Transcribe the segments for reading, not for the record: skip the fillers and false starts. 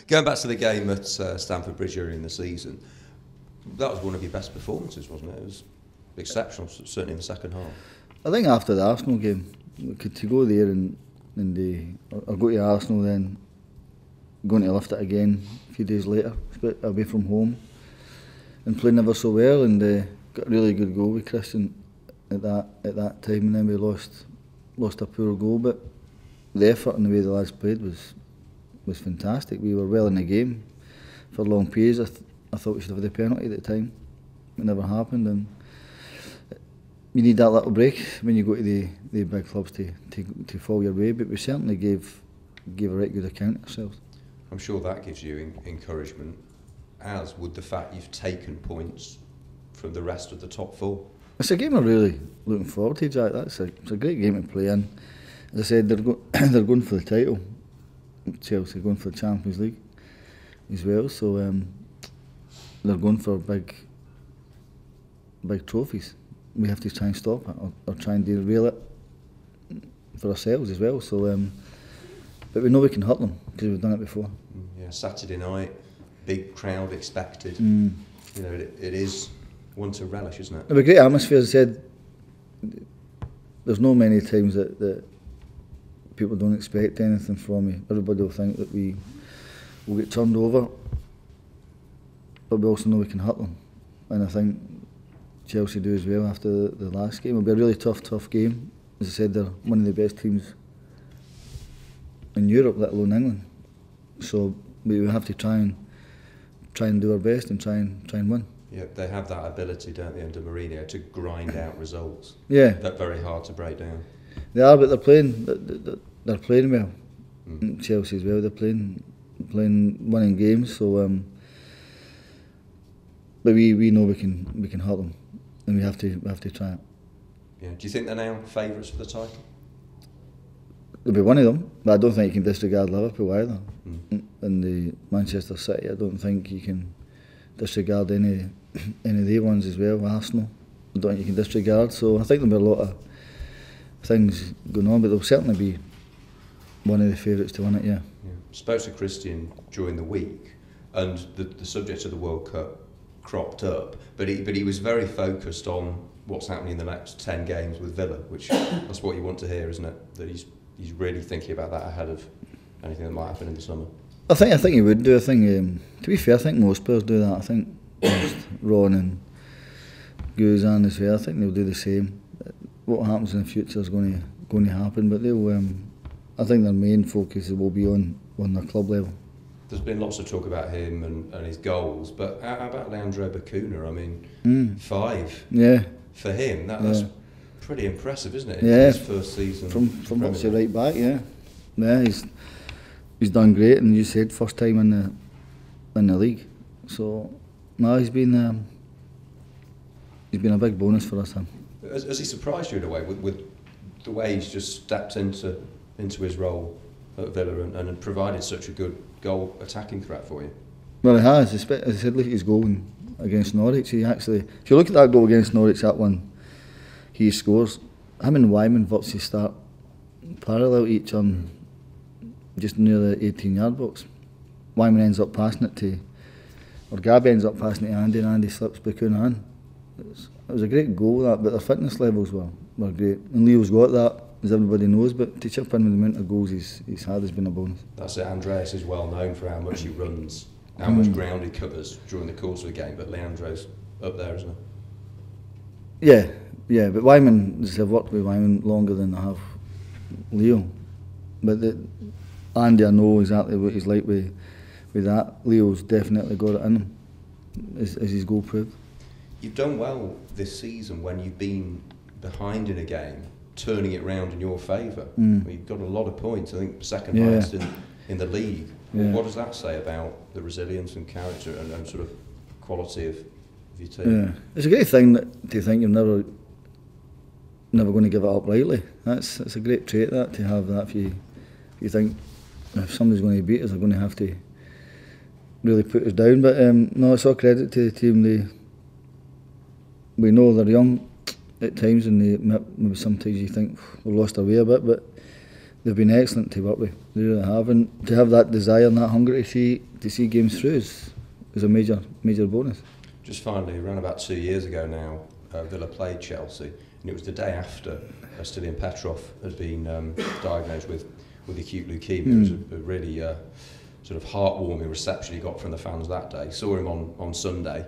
Going back to the game at Stamford Bridge earlier in the season, that was one of your best performances, wasn't it? It was exceptional, certainly in the second half. I think after the Arsenal game, to go there and or go to Arsenal, then going to lift it again a few days later, away from home, and playing ever so well, and got a really good goal with Christian at that time, and then we lost a poor goal, but the effort and the way the lads played was fantastic. We were well in the game for long periods. I thought we should have had the penalty at the time. It never happened, and you need that little break when you go to the big clubs to fall your way. But we certainly gave a right good account of ourselves. I'm sure that gives you encouragement, as would the fact you've taken points from the rest of the top four. It's a game I'm really looking forward to, Jack. It's a great game to play in. As I said, they're going for the title. Chelsea going for the Champions League as well, so they're going for big trophies. We have to try and stop it or try and derail it for ourselves as well. So, but we know we can hurt them because we've done it before. Yeah, Saturday night, big crowd expected. You know, it is one to relish, isn't it? It'll be a great atmosphere. As I said, there's no many times that people don't expect anything from me. Everybody will think that we will get turned over, but we also know we can hurt them, and I think Chelsea do as well after the last game. It'll be a really tough game. As I said, they're one of the best teams in Europe, let alone England. So we have to try and do our best and try and win. Yeah, they have that ability, don't they, under Mourinho, to grind out results. Yeah, that's very hard to break down. They are, but they're playing well. Chelsea as well. They're playing winning games. So, but we know we can hurt them, and we have to try it. Yeah. Do you think they're now favourites for the title? They'll be one of them, but I don't think you can disregard Liverpool either. And the Manchester City, I don't think you can disregard any of the ones as well. Arsenal, I don't think you can disregard. So I think there'll be a lot of things going on, but they'll certainly be one of the favourites to win it. Yeah. Spoke to Christian during the week, and the subject of the World Cup cropped up, but he was very focused on what's happening in the next 10 games with Villa, which that's what you want to hear, isn't it? That he's really thinking about that ahead of anything that might happen in the summer. I think he would do. I think to be fair, I think most players do that. I think Ron and Guzan as well. I think they'll do the same. What happens in the future is going to happen, but they'll. I think their main focus will be on their club level. There's been lots of talk about him and his goals, but how about Leandro Bacuna? I mean, 5. Yeah. For him, that's pretty impressive, isn't it? Yeah. His first season from obviously right back. Yeah. Yeah. He's done great, and you said first time in the league. So no, he's been a big bonus for us. Has he surprised you in a way with the way he's just stepped into his role at Villa and provided such a good goal attacking threat for you? Well, he has. As I said, look at his goal against Norwich. He actually, if you look at that goal against Norwich, that one he scores. Him and Wyman virtually start parallel to each other, just near the 18-yard box. Wyman ends up passing it to, or Gabby ends up passing it to Andy, and Andy slips Bacuna in. It was a great goal, that, but their fitness levels were great. And Leo's got that, as everybody knows, but to chip in with the amount of goals he's had has been a bonus. That's it. Andreas is well known for how much he runs, how much ground he covers during the course of the game, but Leandro's up there, isn't he? Yeah, but Wyman, I've worked with Wyman longer than I have Leo. But Andy, I know exactly what he's like with that. Leo's definitely got it in him, as his goal proved. You've done well this season when you've been behind in a game, turning it round in your favour. You've got a lot of points, I think second highest in the league. Yeah. What does that say about the resilience and character and sort of quality of your team? Yeah. It's a great thing to think you're never going to give it up lightly. It's a great trait to have that. If you think if somebody's going to beat us, they're going to have to really put us down. But no, it's all credit to the team. We know they're young at times, and maybe sometimes you think we've lost our way a bit, but they've been excellent to work with. They really have, and to have that desire and that hunger to see games through is a major bonus. Just finally, around about 2 years ago now, Villa played Chelsea, and it was the day after Stilian Petrov had been diagnosed with acute leukemia. It was a really sort of heartwarming reception he got from the fans that day. Saw him on Sunday.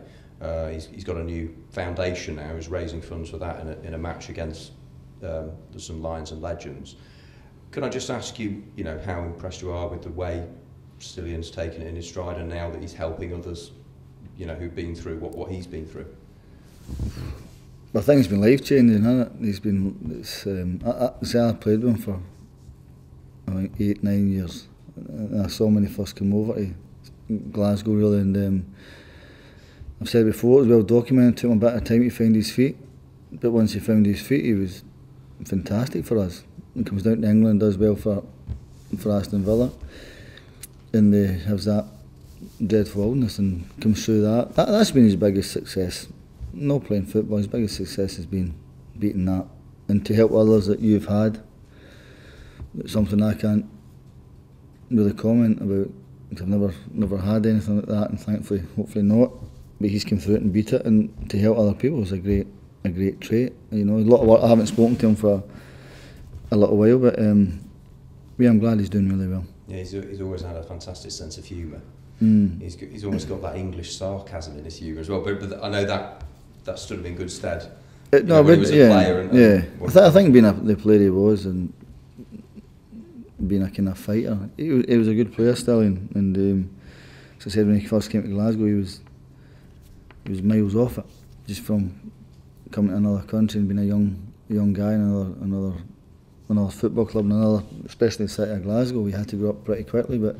He's got a new foundation now. He's raising funds for that in a match against the some Lions and Legends. Can I just ask you, how impressed you are with the way Stilian's taken it in his stride, and now that he's helping others, who've been through what he's been through? I think it's been life changing, hasn't it? I played with him for I think 8-9 years. And I saw him when he first came over to Glasgow, really, and I've said before, it was well documented. It took him a bit of time to find his feet, but once he found his feet, he was fantastic for us. He comes down to England, does well for Aston Villa, and he has that dreadful illness and comes through that. That's been his biggest success. Not playing football, his biggest success has been beating that, and to help others that you've had. It's something I can't really comment about, because I've never had anything like that, and thankfully, hopefully not. But he's come through it and beat it, and to help other people is a great trait. A lot of work. I haven't spoken to him for a little while, but yeah, I'm glad he's doing really well. Yeah, he's always had a fantastic sense of humour. Mm. He's almost got that English sarcasm in his humour as well. But I know that stood him in good stead. When he was a player. I think being the player he was and being a kind of fighter, he was a good player still. And as I said, when he first came to Glasgow, he was miles off it, just from coming to another country and being a young guy in another football club, especially the city of Glasgow. We had to grow up pretty quickly, but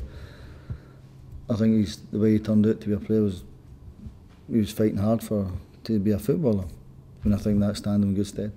I think the way he turned out to be a player he was fighting hard to be a footballer, and I think that stand him in good stead.